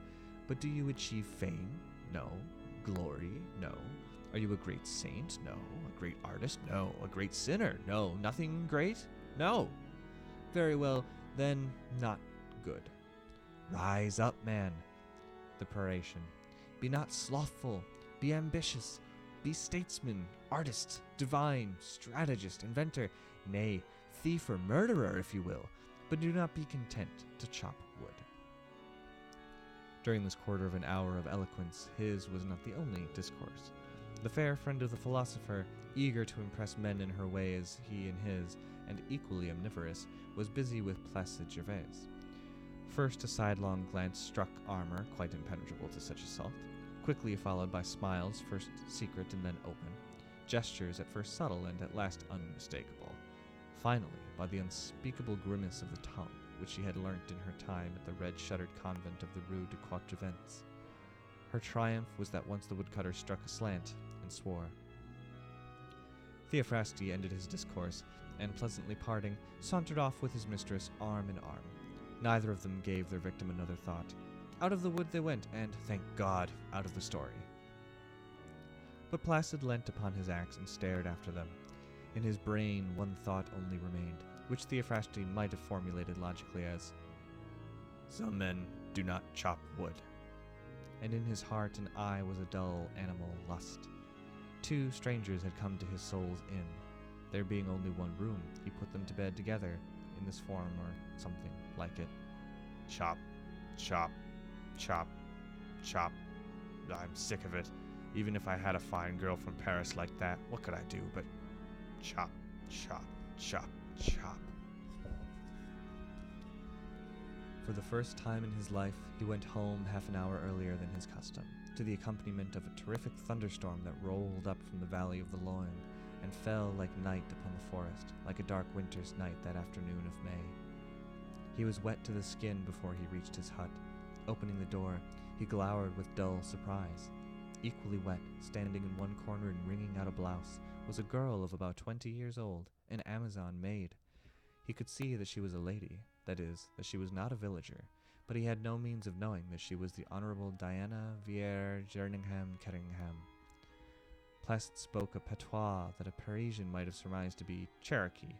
Speaker 1: But do you achieve fame? No. Glory? No. Are you a great saint? No. A great artist? No. A great sinner? No. Nothing great? No. Very well, then not good. Rise up, man. The peroration. Be not slothful. Be ambitious. Be statesman, artist, divine, strategist, inventor, nay, thief or murderer, if you will, but do not be content to chop wood. During this quarter of an hour of eloquence, his was not the only discourse. The fair friend of the philosopher, eager to impress men in her way as he in his, and equally omnivorous, was busy with Placid Gervais. First a sidelong glance struck armor, quite impenetrable to such assault, quickly followed by smiles, first secret and then open, gestures at first subtle and at last unmistakable, finally by the unspeakable grimace of the tongue, which she had learnt in her time at the red-shuttered convent of the Rue de Quatre-Vents. Her triumph was that once the woodcutter struck aslant and swore. Theophrasty ended his discourse, and pleasantly parting, sauntered off with his mistress arm in arm. Neither of them gave their victim another thought. Out of the wood they went, and, thank God, out of the story. But Placid leant upon his axe and stared after them. In his brain one thought only remained, which Theophrasty might have formulated logically as, some men do not chop wood. And in his heart and eye was a dull animal lust. Two strangers had come to his soul's inn. There being only one room, he put them to bed together, in this form or something like it. Chop, chop, chop, chop. I'm sick of it. Even if I had a fine girl from Paris like that, what could I do but chop, chop, chop, chop. For the first time in his life, he went home half an hour earlier than his custom, to the accompaniment of a terrific thunderstorm that rolled up from the valley of the Loing, and fell like night upon the forest, like a dark winter's night that afternoon of May. He was wet to the skin before he reached his hut. Opening the door, he glowered with dull surprise. Equally wet, standing in one corner and wringing out a blouse, was a girl of about 20 years old, an Amazon maid. He could see that she was a lady, that is, that she was not a villager, but he had no means of knowing that she was the Honorable Diana Vierre Jerningham Kettingham. Placid spoke a patois that a Parisian might have surmised to be Cherokee,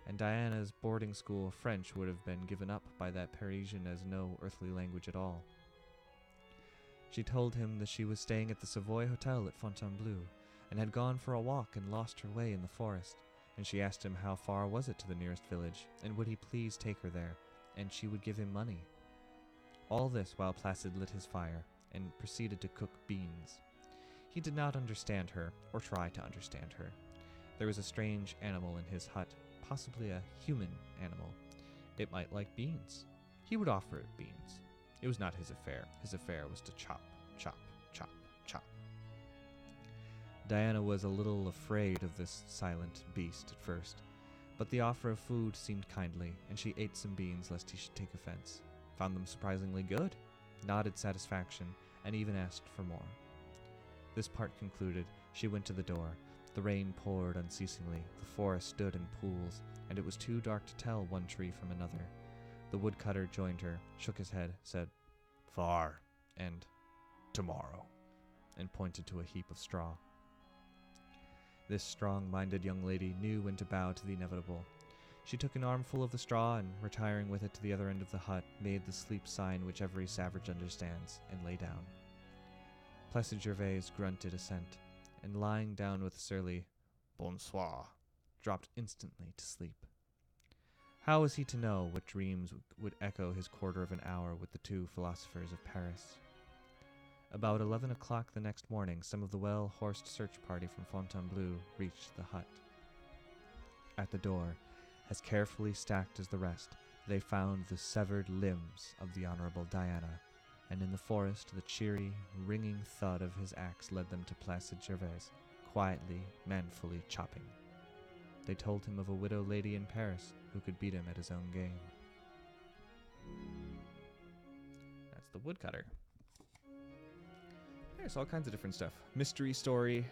Speaker 1: and Diana's boarding school French would have been given up by that Parisian as no earthly language at all. She told him that she was staying at the Savoy Hotel at Fontainebleau, and had gone for a walk and lost her way in the forest, and she asked him how far was it to the nearest village, and would he please take her there, and she would give him money. All this while Placid lit his fire, and proceeded to cook beans. He did not understand her, or try to understand her. There was a strange animal in his hut, possibly a human animal. It might like beans. He would offer it beans. It was not his affair. His affair was to chop, chop, chop, chop. Diana was a little afraid of this silent beast at first, but the offer of food seemed kindly, and she ate some beans lest he should take offense, found them surprisingly good, nodded satisfaction, and even asked for more. This part concluded, she went to the door. The rain poured unceasingly, the forest stood in pools, and it was too dark to tell one tree from another. The woodcutter joined her, shook his head, said, "Far," and "tomorrow," and pointed to a heap of straw. This strong-minded young lady knew when to bow to the inevitable. She took an armful of the straw and, retiring with it to the other end of the hut, made the sleep sign which every savage understands, and lay down. Placid Gervais grunted assent, and lying down with a surly "bonsoir," dropped instantly to sleep. How was he to know what dreams would echo his quarter of an hour with the two philosophers of Paris? About 11 o'clock the next morning, some of the well-horsed search party from Fontainebleau reached the hut. At the door, as carefully stacked as the rest, they found the severed limbs of the Honorable Diana, and in the forest the cheery, ringing thud of his axe led them to Placid Gervais, quietly, manfully chopping. They told him of a widow lady in Paris who could beat him at his own game. That's the woodcutter. There's all kinds of different stuff. Mystery story,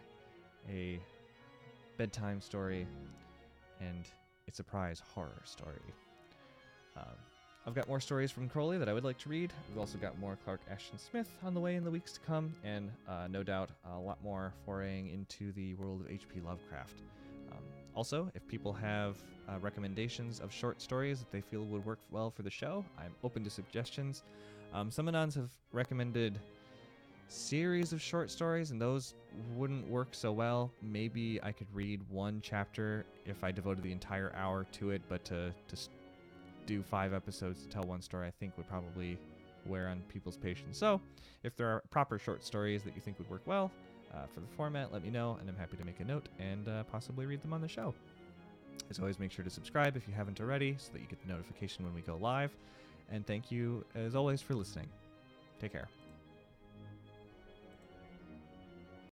Speaker 1: a bedtime story, and a surprise horror story. I've got more stories from Crowley that I would like to read. We've also got more Clark Ashton Smith on the way in the weeks to come, and no doubt a lot more foraying into the world of H.P. Lovecraft. Also, if people have recommendations of short stories that they feel would work well for the show, I'm open to suggestions. Some Anons have recommended series of short stories, and those wouldn't work so well. Maybe I could read one chapter if I devoted the entire hour to it, but to do 5 episodes to tell one story I think would probably wear on people's patience. So if there are proper short stories that you think would work well for the format, let me know, and I'm happy to make a note and possibly read them on the show. As always, make sure to subscribe if you haven't already so that you get the notification when we go live, and thank you as always for listening. Take care.